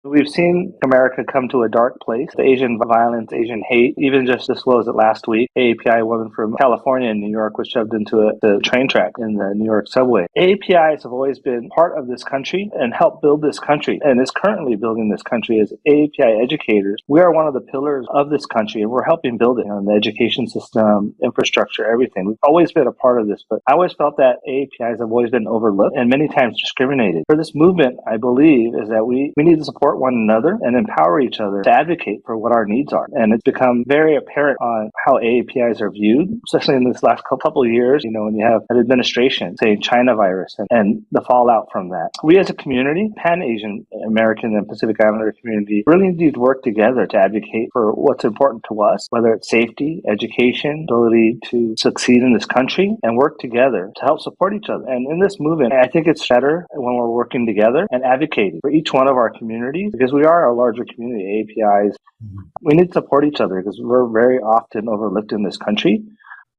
We've seen America come to a dark place. The Asian violence, Asian hate, even just disclosed it last week. AAPI woman from California and New York was shoved into the train track in the New York subway. AAPIs have always been part of this country and helped build this country and is currently building this country as AAPI educators. We are one of the pillars of this country and we're helping build it on the education system, infrastructure, everything. We've always been a part of this, but I always felt that AAPIs have always been overlooked and many times discriminated. For this movement, I believe, is that we need to support one another and empower each other to advocate for what our needs are. And it's become very apparent on how AAPIs are viewed, especially in this last couple of years, when you have an administration saying China virus and the fallout from that. We as a community, Pan-Asian American and Pacific Islander community, really need to work together to advocate for what's important to us, whether it's safety, education, ability to succeed in this country, and work together to help support each other. And in this movement, I think it's better when we're working together and advocating for each one of our communities, because we are a larger community, APIs. We need to support each other because we're very often overlooked in this country.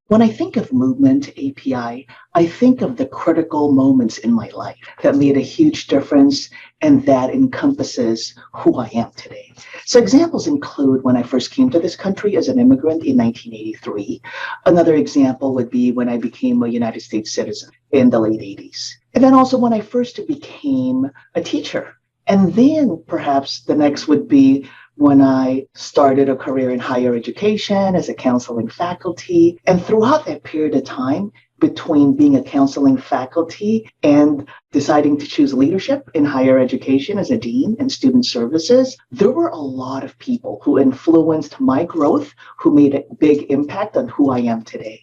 When I think of movement API, I think of the critical moments in my life that made a huge difference and that encompasses who I am today. So examples include when I first came to this country as an immigrant in 1983. Another example would be when I became a United States citizen in the late 80s. And then also when I first became a teacher. And then perhaps the next would be when I started a career in higher education as a counseling faculty. And throughout that period of time, between being a counseling faculty and deciding to choose leadership in higher education as a dean and student services, there were a lot of people who influenced my growth, who made a big impact on who I am today.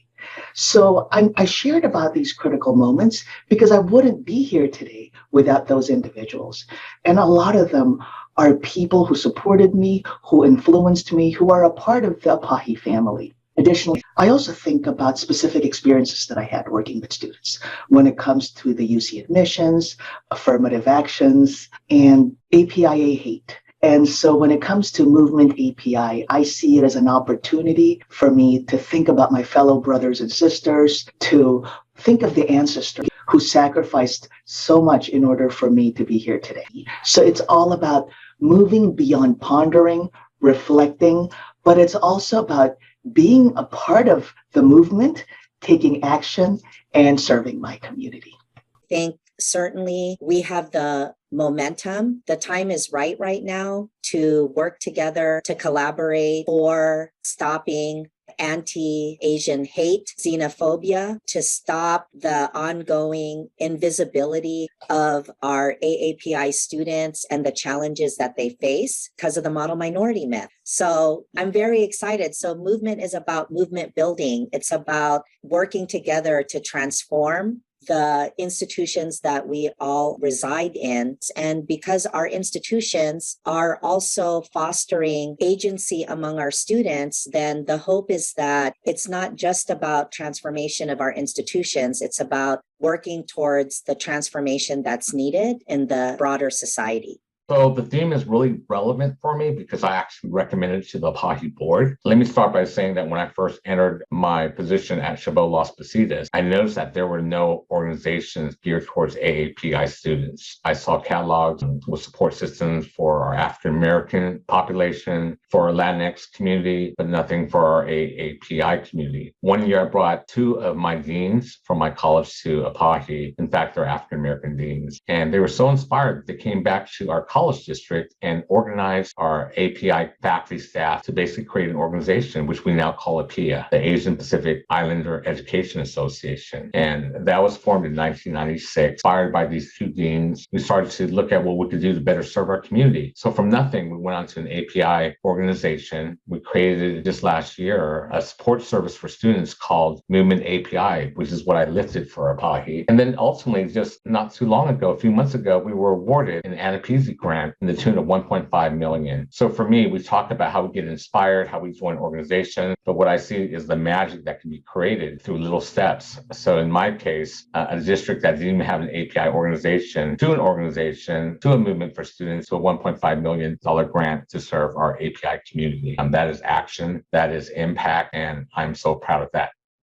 So I shared about these critical moments because I wouldn't be here today without those individuals. And a lot of them are people who supported me, who influenced me, who are a part of the APAHE family. Additionally, I also think about specific experiences that I had working with students when it comes to the UC admissions, affirmative actions, and APIA hate. And so when it comes to movement API, I see it as an opportunity for me to think about my fellow brothers and sisters, to think of the ancestors who sacrificed so much in order for me to be here today. So it's all about moving beyond pondering, reflecting, but it's also about being a part of the movement, taking action, and serving my community. I think certainly we have the momentum. The time is right now to work together, to collaborate for stopping anti-Asian hate, xenophobia, to stop the ongoing invisibility of our AAPI students and the challenges that they face because of the model minority myth. So I'm very excited. So movement is about movement building. It's about working together to transform the institutions that we all reside in. And because our institutions are also fostering agency among our students, then the hope is that it's not just about transformation of our institutions, it's about working towards the transformation that's needed in the broader society. So the theme is really relevant for me because I actually recommended it to the APAHE board. Let me start by saying that when I first entered my position at Chabot Las Positas, I noticed that there were no organizations geared towards AAPI students. I saw catalogs with support systems for our African American population, for our Latinx community, but nothing for our AAPI community. One year I brought two of my deans from my college to APAHE. In fact, they're African American deans. And they were so inspired, they came back to our college district and organized our API faculty staff to basically create an organization, which we now call APAHE, the Asian Pacific Islander Education Association. And that was formed in 1996, inspired by these two deans. We started to look at what we could do to better serve our community. So from nothing, we went on to an API organization. We created just last year a support service for students called Movement API, which is what I lifted for APAHE. And then ultimately, just not too long ago, a few months ago, we were awarded an APAHE grant in the tune of $1.5 million. So for me, we talk about how we get inspired, how we join organizations, but what I see is the magic that can be created through little steps. So in my case, a district that didn't even have an API organization, to an organization, to a movement for students, to a $1.5 million grant to serve our API community. That is action, that is impact, and I'm so proud of that.